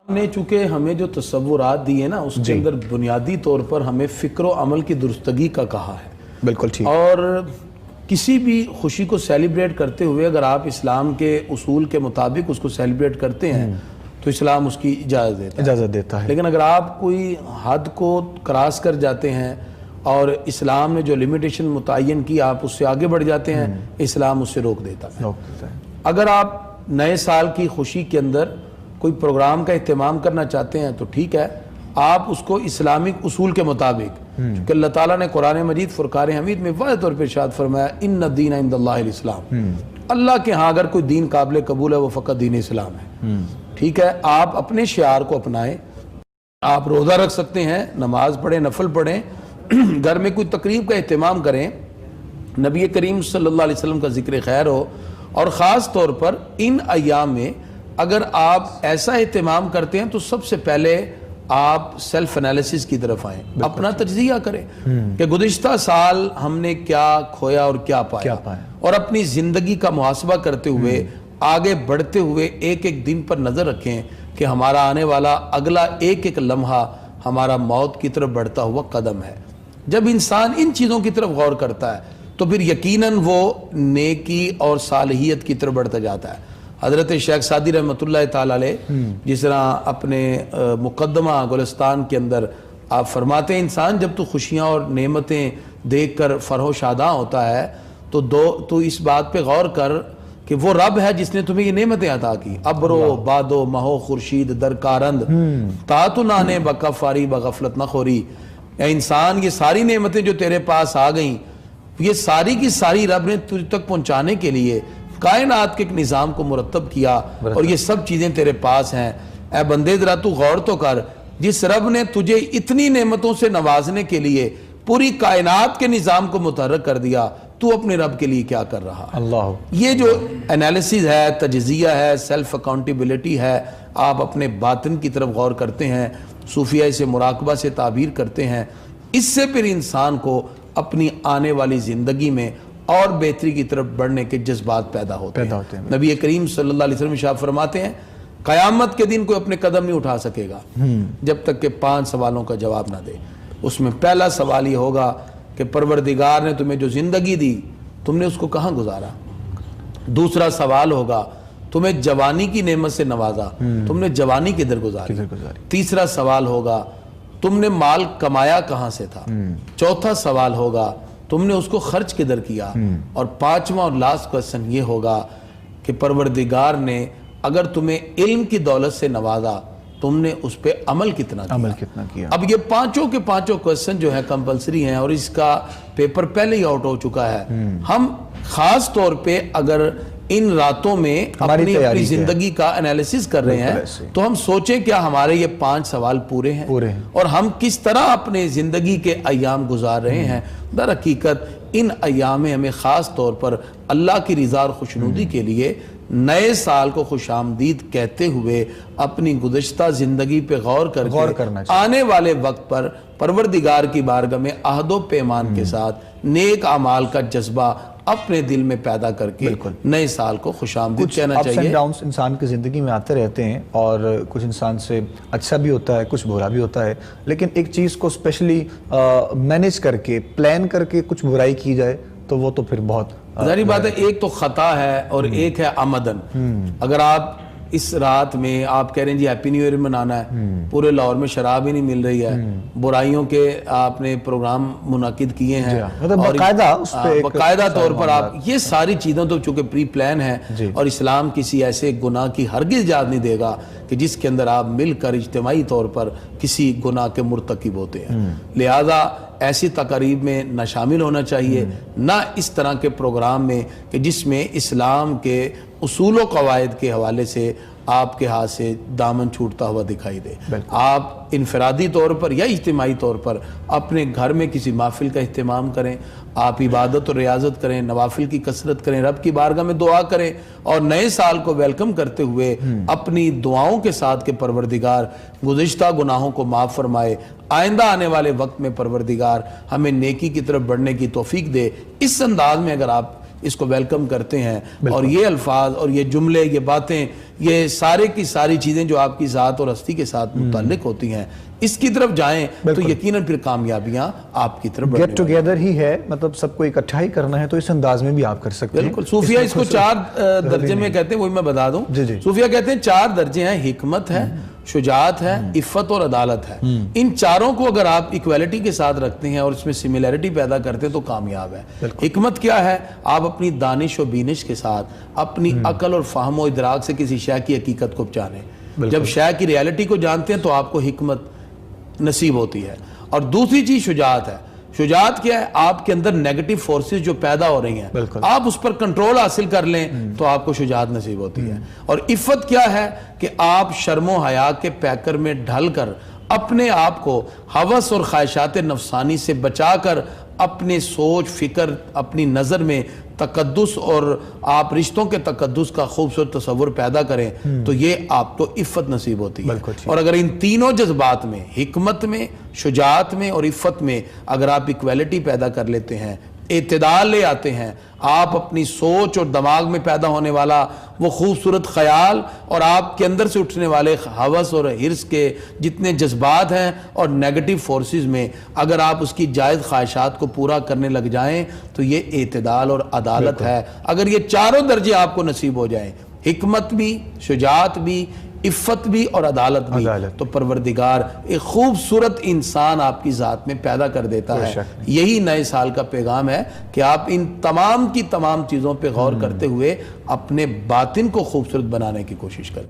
نے چونکہ ہمیں جو تصورات دی ہے نا اس کے اندر بنیادی طور پر ہمیں فکر و عمل کی درستگی کا کہا ہے. بالکل ٹھیک. اور کسی بھی خوشی کو سیلیبریٹ کرتے ہوئے اگر آپ اسلام کے اصول کے مطابق اس کو سیلیبریٹ کرتے ہیں تو اسلام اس کی اجازت دیتا ہے. لیکن اگر آپ کوئی حد کو کراس کر جاتے ہیں اور اسلام نے جو لمیٹیشن متعین کی آپ اس سے آگے بڑھ جاتے ہیں, اسلام اس سے روک دیتا ہے. اگر آپ نئے سال کی خوشی کے اندر کوئی پروگرام کا اہتمام کرنا چاہتے ہیں تو ٹھیک ہے, آپ اس کو اسلامک اصول کے مطابق, کہ اللہ تعالیٰ نے قرآن مجید فرقان حمید میں واضح طور پر ارشاد فرمایا ان الدین عند اللہ الاسلام, اللہ کے ہاں اگر کوئی دین قابل قبول ہے وہ فقط دین اسلام ہے. ٹھیک ہے, آپ اپنے شعار کو اپنائیں, آپ روزہ رکھ سکتے ہیں, نماز پڑھیں, نفل پڑھیں, گھر میں کوئی تقریب کا اہتمام کریں, نبی کریم صلی اللہ علیہ وسلم کا ذکر خیر ہو, اور خاص طور پر ان ایام میں اگر آپ ایسا اہتمام کرتے ہیں تو سب سے پہلے آپ سیلف انالیسس کی طرف آئیں, اپنا تجزیہ کریں کہ گزشتہ سال ہم نے کیا کھویا اور کیا پایا, اور اپنی زندگی کا محاسبہ کرتے ہوئے آگے بڑھتے ہوئے ایک ایک دن پر نظر رکھیں کہ ہمارا آنے والا اگلا ایک ایک لمحہ ہمارا موت کی طرف بڑھتا ہوا قدم ہے. جب انسان ان چیزوں کی طرف غور کرتا ہے تو پھر یقیناً وہ نیکی اور صالحیت کی طرف بڑھتا جاتا ہے. حضرت شیخ سعدی رحمۃ اللہ تعالی علیہ جس طرح اپنے مقدمہ گلستان کے اندر آپ فرماتے ہیں, انسان جب تو خوشیاں اور نعمتیں دیکھ کر فرح و شاداں ہوتا ہے تو اس بات پہ غور کر کہ وہ رب ہے جس نے تمہیں یہ نعمتیں عطا کی. ابرو بادو مہو خورشید درکارند تاتو نانے بکفاری بغفلت نخوری. اے انسان, یہ ساری نعمتیں جو تیرے پاس آ گئیں یہ ساری کی ساری رب نے تجھ تک پہنچانے کے لیے کائنات کے ایک نظام کو مرتب کیا, اور یہ سب چیزیں تیرے پاس ہیں. اے بندے ذرا تو غور تو کر, جس رب نے تجھے اتنی نعمتوں سے نوازنے کے لیے پوری کائنات کے نظام کو متحرک کر دیا, تو اپنے رب کے لیے کیا کر رہا. اللہ, یہ جو انالیسز ہے, تجزیہ ہے, سیلف اکاؤنٹیبلٹی ہے, آپ اپنے باطن کی طرف غور کرتے ہیں, صوفیہ سے مراقبہ سے تعبیر کرتے ہیں, اس سے پھر انسان کو اپنی آنے والی زندگی میں اور بہتری کی طرف بڑھنے کے جذبات پیدا ہوتے ہیں. نبی کریم صلی اللہ علیہ وسلم ارشاد فرماتے ہیں قیامت کے دن کوئی اپنے قدم نہیں اٹھا سکے گا جب تک کہ 5 سوالوں کا جواب نہ دے. اس میں پہلا سوال یہ ہوگا کہ پروردگار نے تمہیں جو زندگی دی تم نے اس کو کہاں گزارا. دوسرا سوال ہوگا تمہیں جوانی کی نعمت سے نوازا, تم نے جوانی کدھر گزاری. تیسرا سوال ہوگا تم نے مال کمایا کہاں سے تھا. چوتھا سوال ہوگا تم نے اس کو خرچ کدھر کیا. اور 5واں اور لاسٹ کوسچن یہ ہوگا کہ پروردگار نے اگر تمہیں علم کی دولت سے نوازا تم نے اس پہ عمل کتنا کیا. اب یہ پانچوں کے پانچوں کوسچن جو ہے کمپلسری ہیں, اور اس کا پیپر پہلے ہی آؤٹ ہو چکا ہے. ہم خاص طور پہ اگر ان راتوں میں اپنی زندگی کا انالیسس کر رہے ہیں تو ہم سوچیں کیا ہمارے یہ 5 سوال پورے ہیں, اور ہم کس طرح اپنے زندگی کے ایام گزار رہے ہیں. در حقیقت ان ایام میں ہمیں خاص طور پر اللہ کی رضا اور خوشنودی کے لیے نئے سال کو خوش آمدید کہتے ہوئے اپنی گزشتہ زندگی پہ غور کر کے آنے والے وقت پر پروردگار کی بارگاہ میں عہد و پیمان کے ساتھ نیک اعمال کا جذبہ اپنے دل میں پیدا کر کے نئے سال کو خوش آمدید کہنا چاہیے. اپس اینڈ ڈاؤنس انسان کی زندگی میں آتے رہتے ہیں, اور کچھ انسان سے اچھا بھی ہوتا ہے, کچھ برا بھی ہوتا ہے, لیکن ایک چیز کو اسپیشلی مینیج کر کے پلان کر کے کچھ برائی کی جائے تو وہ تو پھر بہت ظاہری بات ہے. ایک تو خطا ہے اور ایک ہے عمدن. اگر آپ اس رات میں آپ کہہ رہے ہیں جی ہیپی نیو ایئر منانا ہے, پورے لاہور میں شراب ہی نہیں مل رہی ہے, برائیوں کے آپ نے پروگرام منعقد کیے ہیں, باقاعدہ طور پر آپ یہ ساری چیزیں تو چونکہ پری پلان ہے, اور اسلام کسی ایسے گناہ کی ہرگز اجازت نہیں دے گا کہ جس کے اندر آپ مل کر اجتماعی طور پر کسی گناہ کے مرتکب ہوتے ہیں. لہذا ایسی تقاریب میں نہ شامل ہونا چاہیے, نہ اس طرح کے پروگرام میں کہ جس میں اسلام کے اصول و قواعد کے حوالے سے آپ کے ہاتھ سے دامن چھوٹتا ہوا دکھائی دے. آپ انفرادی طور پر یا اجتماعی طور پر اپنے گھر میں کسی محفل کا اہتمام کریں, آپ عبادت اور ریاضت کریں, نوافل کی کثرت کریں, رب کی بارگاہ میں دعا کریں, اور نئے سال کو ویلکم کرتے ہوئے اپنی دعاؤں کے ساتھ کہ پروردگار گزشتہ گناہوں کو معاف فرمائے, آئندہ آنے والے وقت میں پروردگار ہمیں نیکی کی طرف بڑھنے کی توفیق دے. اس انداز میں اگر آپ اس کو ویلکم کرتے ہیں اور یہ الفاظ اور یہ جملے یہ باتیں یہ سارے کی ساری چیزیں جو آپ کی ذات اور ہستی کے ساتھ متعلق ہوتی ہیں اس کی طرف جائیں تو یقیناً پھر کامیابیاں آپ کی طرف گیٹ ٹوگیدر ہی ہے، مطلب سب کو اکٹھا ہی کرنا ہے، تو اس انداز میں بھی آپ کر سکتے ہیں. بالکل. صوفیہ اس کو 4 درجے میں کہتے ہیں، وہی میں بتا دوں. صوفیہ کہتے ہیں 4 درجے ہیں، حکمت ہے، شجاعت ہے، عفت اور عدالت ہے. ان چاروں کو اگر آپ ایکویلٹی کے ساتھ رکھتے ہیں اور اس میں سملیرٹی پیدا کرتے ہیں تو کامیاب ہے. حکمت کیا ہے؟ آپ اپنی دانش و بینش کے ساتھ اپنی عقل اور فہم و ادراک سے کسی شے کی حقیقت کو جانیں. جب شے کی ریالٹی کو جانتے ہیں تو آپ کو حکمت نصیب ہوتی ہے. اور دوسری چیز شجاعت ہے. شجاعت کیا ہے؟ آپ کے اندر نیگیٹو فورسز جو پیدا ہو رہی ہیں آپ اس پر کنٹرول حاصل کر لیں تو آپ کو شجاعت نصیب ہوتی ہے. اور عفت کیا ہے؟ کہ آپ شرم و حیا کے پیکر میں ڈھل کر اپنے آپ کو ہوس اور خواہشات نفسانی سے بچا کر اپنے سوچ فکر اپنی نظر میں تقدس اور آپ رشتوں کے تقدس کا خوبصورت تصور پیدا کریں تو یہ آپ کو عفت نصیب ہوتی ہے. اور اگر ان تینوں جذبات میں، حکمت میں، شجاعت میں اور عفت میں اگر آپ ایکویلٹی پیدا کر لیتے ہیں، اعتدال لے آتے ہیں، آپ اپنی سوچ اور دماغ میں پیدا ہونے والا وہ خوبصورت خیال اور آپ کے اندر سے اٹھنے والے ہوس اور حرص کے جتنے جذبات ہیں اور نیگیٹو فورسز میں اگر آپ اس کی جائز خواہشات کو پورا کرنے لگ جائیں تو یہ اعتدال اور عدالت ہے. اگر یہ چاروں درجے آپ کو نصیب ہو جائیں، حکمت بھی، شجاعت بھی، عفت بھی اور عدالت بھی، تو پروردگار ایک خوبصورت انسان آپ کی ذات میں پیدا کر دیتا ہے. یہی نئے سال کا پیغام ہے کہ آپ ان تمام کی تمام چیزوں پہ غور کرتے ہوئے اپنے باطن کو خوبصورت بنانے کی کوشش کریں.